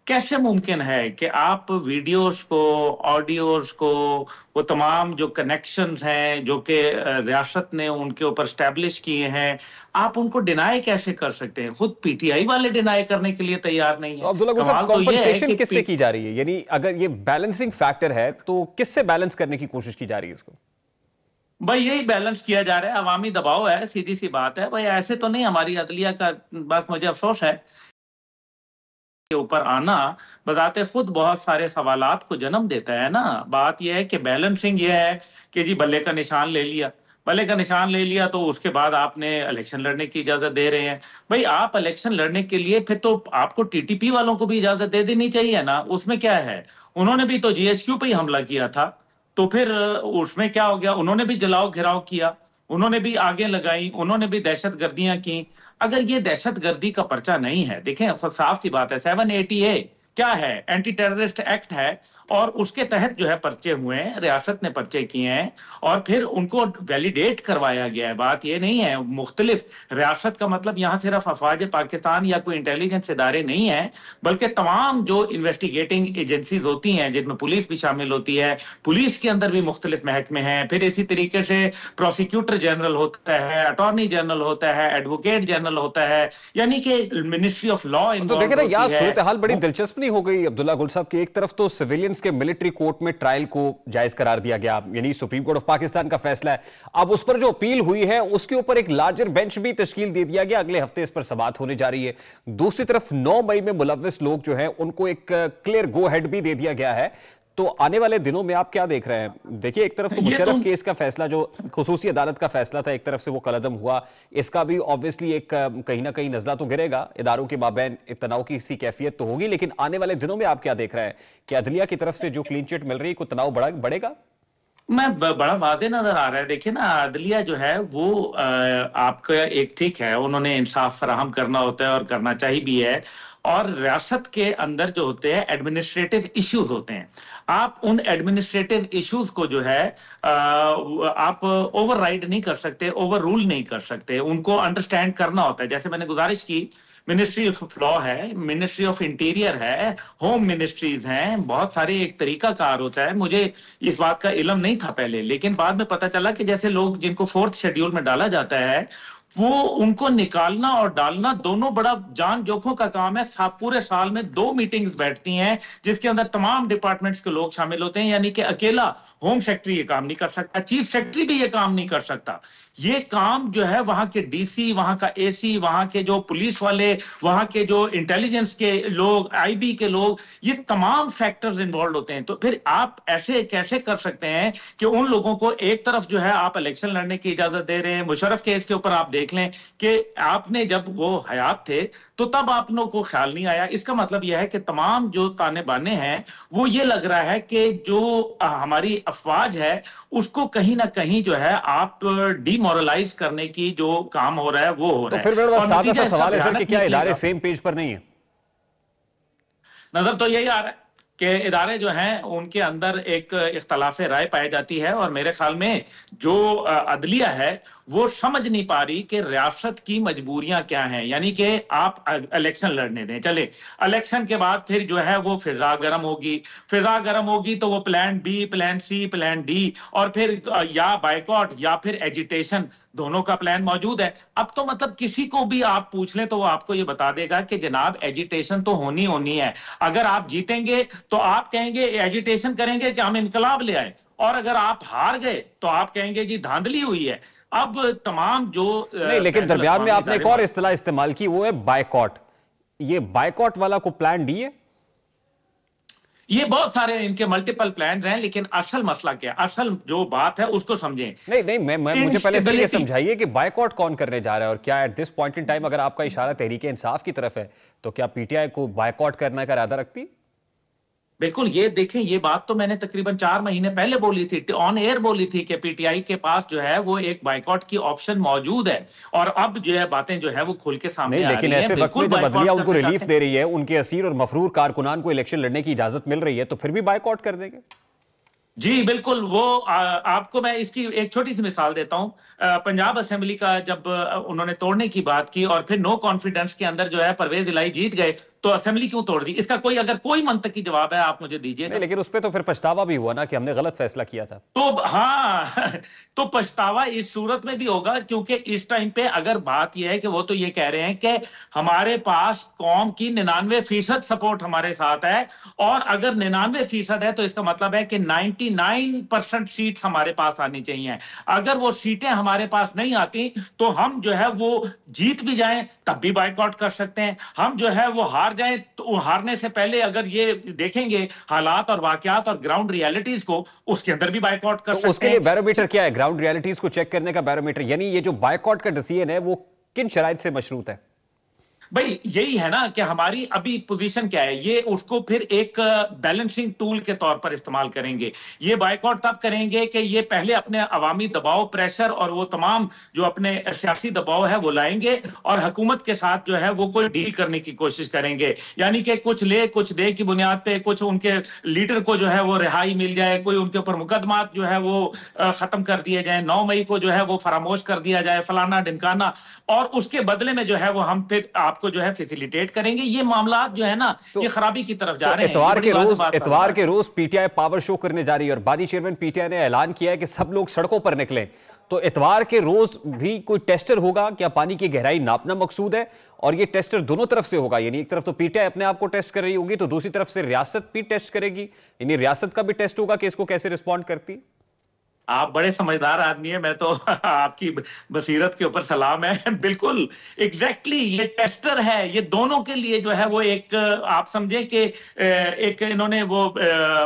कैसे मुमकिन है कि आप वीडियोस को, ऑडियोज को, वो तमाम जो कनेक्शंस हैं जो कि रियासत ने उनके ऊपर स्टैब्लिश किए हैं, आप उनको डिनाई कैसे कर सकते हैं? खुद पीटीआई वाले डिनाई करने के लिए तैयार नहीं तो है। अब्दुल्ला गुल साहब, कमाल तो ये है कॉम्पनसेशन किससे कि की जा रही है? यानी अगर ये बैलेंसिंग फैक्टर है तो किससे बैलेंस करने की कोशिश की जा रही है इसको? भाई यही बैलेंस किया जा रहा है, अवामी दबाव है, सीधी सी बात है भाई। ऐसे तो नहीं हमारी अदलिया का, बस मुझे अफसोस है के ऊपर आना बजाते खुद बहुत सारे सवालात को जन्म देता है ना। बात यह है कि बैलेंसिंग यह है कि जी बल्ले का निशान ले लिया, बल्ले का निशान ले लिया तो उसके बाद आपने इलेक्शन लड़ने की इजाजत दे रहे हैं। भाई आप इलेक्शन लड़ने के लिए फिर तो आपको टीटीपी वालों को भी इजाजत दे देनी चाहिए ना। उसमें क्या है, उन्होंने भी तो जीएचक्यू पे ही हमला किया था, तो फिर उसमें क्या हो गया? उन्होंने भी जलाओ घिराव किया, उन्होंने भी आगे लगाई, उन्होंने भी दहशत गर्दियां की। अगर ये दहशत गर्दी का पर्चा नहीं है, देखें साफ सी बात है, 780A क्या है? एंटी टेररिस्ट एक्ट है, और उसके तहत जो है पर्चे हुए हैं, रियासत ने पर्चे किए हैं और फिर उनको वैलिडेट करवाया गया है। बात ये नहीं है मुख्तलिफ रियासत का मतलब यहां सिर्फ अफवाज पाकिस्तान या कोई इंटेलिजेंस इदारे नहीं है, बल्कि तमाम जो इन्वेस्टिगेटिंग एजेंसीज होती हैं जिनमें पुलिस भी शामिल होती है, पुलिस के अंदर भी मुख्तलिफ महकमे हैं, फिर इसी तरीके से प्रोसिक्यूटर जनरल होता है, अटॉर्नी जनरल होता है, एडवोकेट जनरल होता है, यानी कि मिनिस्ट्री ऑफ लॉ तो देखे इन्वॉल्व ना, होती यहाँ है। सूरत हाल बड़ी दिलचस्प नहीं हो गई अब्दुल्ला गुल साहब की? एक तरफ तो सिविलियंस के मिलिट्री कोर्ट में ट्रायल को जायज करार दिया गया, यानी सुप्रीम कोर्ट ऑफ पाकिस्तान का फैसला है। अब उस पर जो अपील हुई है उसके ऊपर एक लार्जर बेंच भी तश्कील दे दिया गया, अगले हफ्ते इस पर समाअत होने जा रही है। दूसरी तरफ 9 मई में मुलव्विस लोग जो हैं उनको एक क्लियर गो हेड भी दे दिया गया है। तो आने वाले दिनों में आप क्या देख रहे हैं? देखिए, एक तरफ तो ये तो मुशर्रफ केस का फैसला, जो खुसूसी अदालत का फैसला था, एक तरफ से वो कलअदम हुआ, इसका भी ऑब्वियसली एक कहीं ना कहीं नजला तो गिरेगा, इदारों के माबैन तनाव की सी कैफियत तो होगी। लेकिन आने वाले दिनों में आप क्या देख रहे हैं कि अदलिया की तरफ से जो क्लीन चिट मिल रही है, को तनाव बढ़ेगा? बड़ा वाज़ेह नजर आ रहा है। देखिए ना, अदलिया जो है वो आपका एक ठीक है, उन्होंने इंसाफ फराहम करना होता है और करना चाहिए भी है, और रियासत के अंदर जो होते हैं एडमिनिस्ट्रेटिव इश्यूज होते हैं, आप उन एडमिनिस्ट्रेटिव इश्यूज को जो है आप ओवरराइड नहीं कर सकते, ओवर रूल नहीं कर सकते, उनको अंडरस्टैंड करना होता है। जैसे मैंने गुजारिश की, मिनिस्ट्री ऑफ लॉ है, मिनिस्ट्री ऑफ इंटीरियर है, होम मिनिस्ट्रीज हैं, बहुत सारे एक तरीका कार होता है। मुझे इस बात का इल्म नहीं था पहले, लेकिन बाद में पता चला कि जैसे लोग जिनको 4th शेड्यूल में डाला जाता है, वो उनको निकालना और डालना दोनों बड़ा जान जोखों का काम है। पूरे साल में 2 मीटिंग्स बैठती हैं जिसके अंदर तमाम डिपार्टमेंट्स के लोग शामिल होते हैं, यानी कि अकेला होम सेक्रेटरी ये काम नहीं कर सकता, चीफ सेक्रेटरी भी ये काम नहीं कर सकता। ये काम जो है वहां के डीसी, वहां का एसी, वहां के जो पुलिस वाले, वहां के जो इंटेलिजेंस के लोग, आईबी के लोग, ये तमाम फैक्टर्स इन्वॉल्व होते हैं। तो फिर आप ऐसे कैसे कर सकते हैं कि उन लोगों को एक तरफ जो है आप इलेक्शन लड़ने की इजाजत दे रहे हैं? मुशर्रफ केस के ऊपर आप देख लें कि आपने जब वो हयात थे तो तब आप लोगों को ख्याल नहीं आया। इसका मतलब यह है कि तमाम जो ताने बाने हैं, वो ये लग रहा है कि जो हमारी अफवाज है उसको कहीं ना कहीं जो है आप डिमोरलाइज करने की जो काम हो रहा है वो हो तो रहा है। फिर मेरे पास और सादा सा नतीजा इसका सवाल है सर कि भयानक क्या इदारे निकलेगा। सेम पेज पर नहीं है? नजर तो यही आ रहा है कि इदारे जो हैं उनके अंदर एक इख्तलाफ राय पाई जाती है, और मेरे ख्याल में जो अदलिया है वो समझ नहीं पा रही कि रियासत की मजबूरियां क्या हैं। यानी कि आप इलेक्शन लड़ने दें, चले इलेक्शन के बाद फिर जो है वो फिजा गर्म होगी, फिजा गर्म होगी तो वो plan B, plan C, plan D, और फिर या बाइकॉट या फिर एजिटेशन, दोनों का प्लान मौजूद है। अब तो मतलब किसी को भी आप पूछ लें तो वो आपको ये बता देगा कि जनाब एजिटेशन तो होनी होनी है। अगर आप जीतेंगे तो आप कहेंगे एजिटेशन करेंगे कि हम इनकलाब ले आए, और अगर आप हार गए तो आप कहेंगे जी धांधली हुई है। अब तमाम जो नहीं, लेकिन दरमियान में आपने एक और इस्तेलाह इस्तेमाल की, वो है बायकॉट। ये बायकॉट वाला को प्लान डी है? ये बहुत सारे इनके मल्टीपल प्लान हैं, लेकिन असल मसला क्या है, असल जो बात है उसको समझें। नहीं नहीं, मैं मुझे पहले से ये इंस्टेबिलिटी, समझाइए कि बायकॉट कौन करने जा रहा है, और क्या at this point in time अगर आपका इशारा तहरीक इंसाफ की तरफ है तो क्या पीटीआई को बायकॉट करने का इरादा रखती? बिल्कुल। ये देखें, ये बात तो मैंने तकरीबन 4 महीने पहले बोली थी, ऑन एयर बोली थी कि पीटीआई के पास जो है वो एक बाइकॉट की ऑप्शन मौजूद है, और अब जो है बातें जो है वो खुल के सामने नहीं, आ लेकिन रही हैं। ऐसे वक्त में बिल्कुल जब अदलिया बाइकॉट उनको करना रिलीफ चाहते हैं। दे रही है, उनके असीर और मफरूर कारकुनान को इलेक्शन लड़ने की इजाजत मिल रही है, तो फिर भी बायकॉट कर देंगे? जी बिल्कुल। वो आपको मैं इसकी एक छोटी सी मिसाल देता हूं। पंजाब असेंबली का जब उन्होंने तोड़ने की बात की और फिर नो कॉन्फिडेंस के अंदर जो है परवेज इलाही जीत गए, तो असेंबली क्यों तोड़ दी? इसका कोई अगर कोई मंतकी जवाब है आप मुझे दीजिएगा। लेकिन उस पर तो फिर पछतावा भी हुआ ना कि हमने गलत फैसला किया था। तो हाँ तो पछतावा इस सूरत में भी होगा, क्योंकि इस टाइम पे अगर बात यह है कि वो तो ये कह रहे हैं कि हमारे पास कौम की 99% सपोर्ट हमारे साथ है, और अगर 99% है तो इसका मतलब है कि 99% सीट हमारे पास आनी चाहिए। अगर वो सीटें हमारे पास नहीं आती तो हम जो है वो जीत भी जाएं तब भी बायकॉट कर सकते हैं, हम जो है वो हार जाएं तो हारने से पहले अगर ये देखेंगे हालात और वाकयात और ग्राउंड रियलिटीज को, उसके अंदर भी बायकॉट कर तो सकते उसके हैं। लिए बैरोमीटर क्या है? ग्राउंड रियलिटीज को चेक करने का बैरोमीटर, यानी ये जो बायकॉट का डिसीजन है वो किन शराइत से मशरूत है? भाई यही है ना कि हमारी अभी पोजीशन क्या है, ये उसको फिर एक बैलेंसिंग टूल के तौर पर इस्तेमाल करेंगे। ये बायकॉट तब करेंगे कि ये पहले अपने अवामी दबाव, प्रेशर और वो तमाम जो अपने सियासी दबाव है वो लाएंगे, और हुकूमत के साथ जो है वो कोई डील करने की कोशिश करेंगे। यानी कि कुछ ले कुछ दे की बुनियाद पे कुछ उनके लीडर को जो है वो रिहाई मिल जाए, कोई उनके ऊपर मुकदमात जो है वो खत्म कर दिए जाए, 9 मई को जो है वो फरामोश कर दिया जाए, फलाना ढिमकाना, और उसके बदले में जो है वो हम फिर आपको जो है फैसिलिटेट करेंगे। ये मामला जो है ना ये खराबी की तरफ जा रहे हैं। इतवार के रोज पीटीआई पावर शो करने जा रही है और बानी चेयरमैन पीटीआई ने ऐलान किया है कि सब लोग सड़कों पर निकलें। तो इतवार के रोज भी कोई टेस्टर होगा क्या? पानी की गहराई नापना मकसूद है, और ये टेस्टर दोनों तरफ से होगा, यानी एक तरफ तो पीटीआई अपने आप को टेस्ट कर रही होगी तो दूसरी तरफ से रियासत भी टेस्ट करेगी, यानी रियासत का भी टेस्ट होगा कि इसको कैसे रिस्पॉन्ड करती। आप बड़े समझदार आदमी है, मैं तो आपकी बसीरत के ऊपर सलाम है। बिल्कुल एग्जैक्टली ये टेस्टर है, ये दोनों के लिए जो है वो एक आप समझे कि एक इन्होंने वो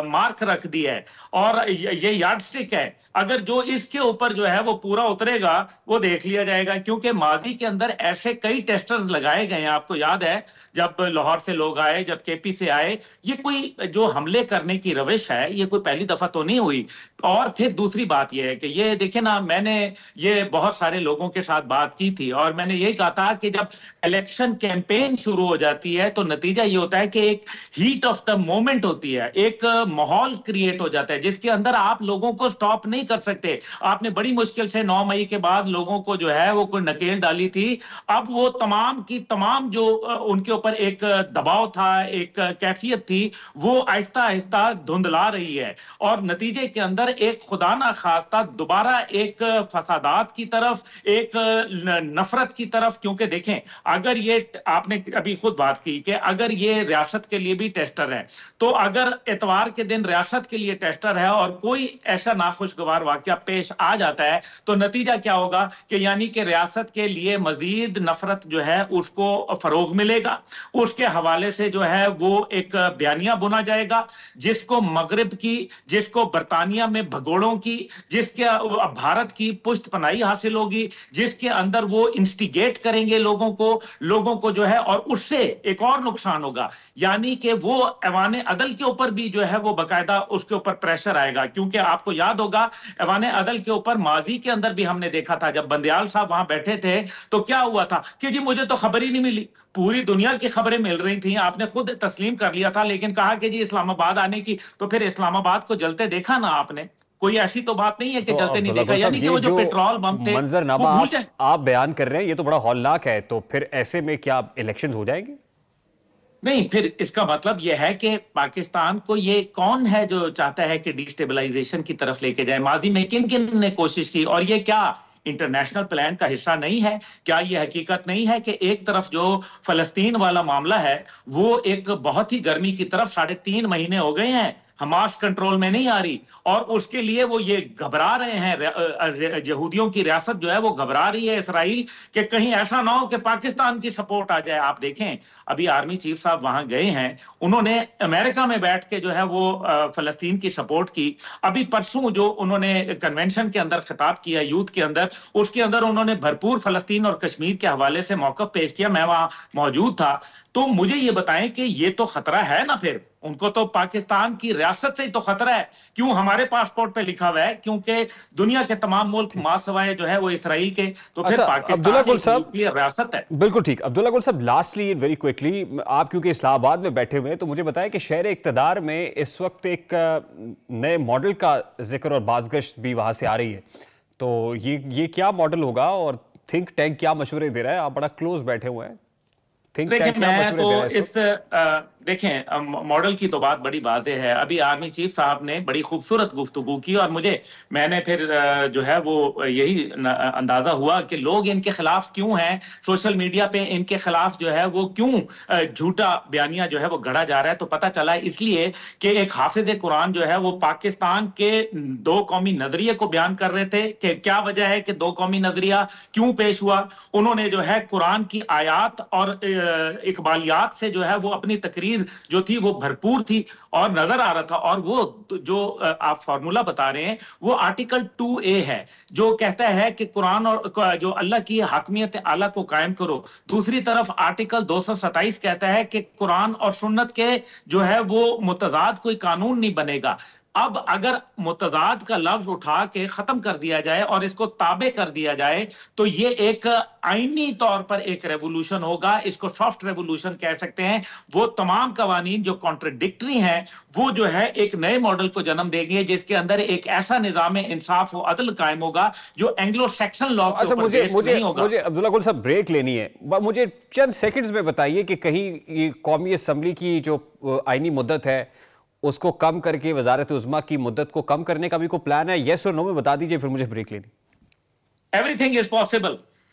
मार्क रख दिया है, और ये यार्डस्टिक है। अगर जो इसके ऊपर जो है वो पूरा उतरेगा वो देख लिया जाएगा, क्योंकि माजी के अंदर ऐसे कई टेस्टर्स लगाए गए हैं। आपको याद है जब लाहौर से लोग आए, जब केपी से आए, ये कोई जो हमले करने की रविश है ये कोई पहली दफा तो नहीं हुई। और फिर दूसरी बात यह है कि ये देखे ना, मैंने ये बहुत सारे लोगों के साथ बात की थी और मैंने यही कहा था कि जब इलेक्शन कैंपेन शुरू हो जाती है तो नतीजा ये होता है कि एक हीट ऑफ द मोमेंट होती है, एक माहौल क्रिएट हो जाता है जिसके अंदर आप लोगों को स्टॉप नहीं कर सकते। आपने बड़ी मुश्किल से 9 मई के बाद लोगों को जो है वो कोई नकेल डाली थी, अब वो तमाम की तमाम जो उनके ऊपर एक दबाव था, एक कैफियत थी, वो आहिस्ता आहिस्ता धुंधला रही है, और नतीजे के अंदर एक खुदा ना खास्ता दोबारा एक फसादात की तरफ, एक नफरत की तरफ। क्योंकि देखें, अगर ये आपने अभी खुद बात की कि अगर ये रियासत के लिए भी टेस्टर है, तो अगर इतवार के दिन रियासत के लिए टेस्टर है और कोई ऐसा नाखुशगवार वाकया पेश आ जाता है तो नतीजा क्या होगा कि यानी कि रियासत के लिए मजीद नफरत जो है उसको फरोग मिलेगा। उसके हवाले से जो है वो एक बयानिया बुना जाएगा जिसको मगरिब की, जिसको बरतानिया में भगोड़ों की, जिसके भारत की पुष्ट पनाही हासिल होगी, जिसके अंदर वो इंस्टिगेट करेंगे लोगों को जो है, और उससे एक और नुकसान होगा, यानी कि वो ऐवान अदल के ऊपर भी जो है वो बकायदा उसके ऊपर प्रेशर आएगा। क्योंकि आपको याद होगा ऐवान अदल के ऊपर माजी के अंदर भी हमने देखा था, जब बंदयाल साहब वहां बैठे थे तो क्या हुआ था कि जी मुझे तो खबर ही नहीं मिली, पूरी दुनिया की खबरें मिल रही थी, आपने खुद तस्लीम कर लिया था, लेकिन कहा कि जी इस्लामाबाद आने की, तो फिर इस्लामाबाद को जलते देखा ना आपने? कोई ऐसी तो बात नहीं है कि तो जलते नहीं देखा। यानी कि वो जो पेट्रोल बम थे मंजरनामा आप बयान कर रहे हैं ये तो बड़ा हौलनाक है, तो फिर ऐसे में क्या इलेक्शंस हो जाएंगे? नहीं, फिर इसका मतलब यह है कि पाकिस्तान को ये कौन है जो चाहता है कि डिस्टेबलाइजेशन की तरफ लेके जाए? माजी में किन किन ने कोशिश की, और ये क्या इंटरनेशनल प्लान का हिस्सा नहीं है? क्या यह हकीकत नहीं है कि एक तरफ जो फलस्तीन वाला मामला है वो एक बहुत ही गर्मी की तरफ 3.5 महीने हो गए हैं, हमास कंट्रोल में नहीं आ रही, और उसके लिए वो ये घबरा रहे हैं, यहूदियों की रियासत जो है वो घबरा रही है इसराइल कि कहीं ऐसा ना हो कि पाकिस्तान की सपोर्ट आ जाए। आप देखें अभी आर्मी चीफ साहब वहां गए हैं, उन्होंने अमेरिका में बैठ के जो है वो फलस्तीन की सपोर्ट की। अभी परसों जो उन्होंने कन्वेंशन के अंदर खिताब किया यूथ के अंदर, उसके अंदर उन्होंने भरपूर फलस्तीन और कश्मीर के हवाले से मौकफ पेश किया, मैं वहां मौजूद था। तो मुझे ये बताएं कि ये तो खतरा है ना, फिर उनको तो पाकिस्तान की रियासत से ही तो खतरा है। क्यों हमारे पासपोर्ट पे लिखा हुआ है क्योंकि दुनिया के तमाम मुल्क मासवाए जो है वो इसराइल के, तो फिर पाकिस्तान की रियासत है। बिल्कुल ठीक। अब्दुल्ला गुल साहब, लास्टली वेरी क्विकली, आप क्योंकि इस्लामाबाद में बैठे हुए हैं तो मुझे बताएं कि शहर इक़्तिदार में इस वक्त एक नए मॉडल का जिक्र और बाज़गश्त भी वहां से आ रही है, तो ये क्या मॉडल होगा और थिंक टैंक क्या मशवरे दे रहा है? आप बड़ा क्लोज बैठे हुए हैं, थिंक देखिए, टैंक क्या मैं मशवरे तो दे रहा है इस देखें, मॉडल की तो बात बड़ी वाज़ेह है। अभी आर्मी चीफ साहब ने बड़ी खूबसूरत गुफ्तगू की और मैंने फिर जो है वो यही अंदाजा हुआ कि लोग इनके खिलाफ क्यों हैं, सोशल मीडिया पे इनके खिलाफ जो है वो क्यों झूठा बयानिया जो है वो गढ़ा जा रहा है। तो पता चला इसलिए कि एक हाफिज कुरान जो है वो पाकिस्तान के दो कौमी नजरिए को बयान कर रहे थे कि क्या वजह है कि दो कौमी नजरिया क्यों पेश हुआ। उन्होंने जो है कुरान की आयात और इकबालियात से जो है वो अपनी तकरीर जो थी वो भरपूर थी और नजर आ रहा था। और वो जो आप फॉर्मूला बता रहे हैं वो आर्टिकल 2A है, जो कहता है कि कुरान और जो अल्लाह की हकमियत आला को कायम करो। दूसरी तरफ आर्टिकल 227 कहता है कि कुरान और सुन्नत के जो है वो मुतजाद कोई कानून नहीं बनेगा। अब अगर मुतजाद का लफ्ज उठा के खत्म कर दिया जाए और इसको ताबे कर दिया जाए तो ये एक आईनी तौर पर एक रेवोल्यूशन होगा। इसको सॉफ्ट रेवोल्यूशन कह सकते हैं। वो तमाम कवानीन जो कॉन्ट्रडिक्टरी हैं वो जो है एक नए मॉडल को जन्म देंगे जिसके अंदर एक ऐसा निजाम इंसाफ और अदल कायम होगा जो एंग्लो सेक्शन लॉ के ऊपर बेस्ड नहीं होगा। मुझे अब्दुल्ला गुल साहब ब्रेक लेनी है, मुझे चंद सेकंड्स में बताइए कि कहीं ये कौमी असम्बली की जो आईनी मुद्दत है उसको कम करके वजारत उज़्मा की मुद्दत को कम करने का भी कोई प्लान है? येस और नो में बता दीजिए, फिर मुझे ब्रेक लेनी। Everything is possible.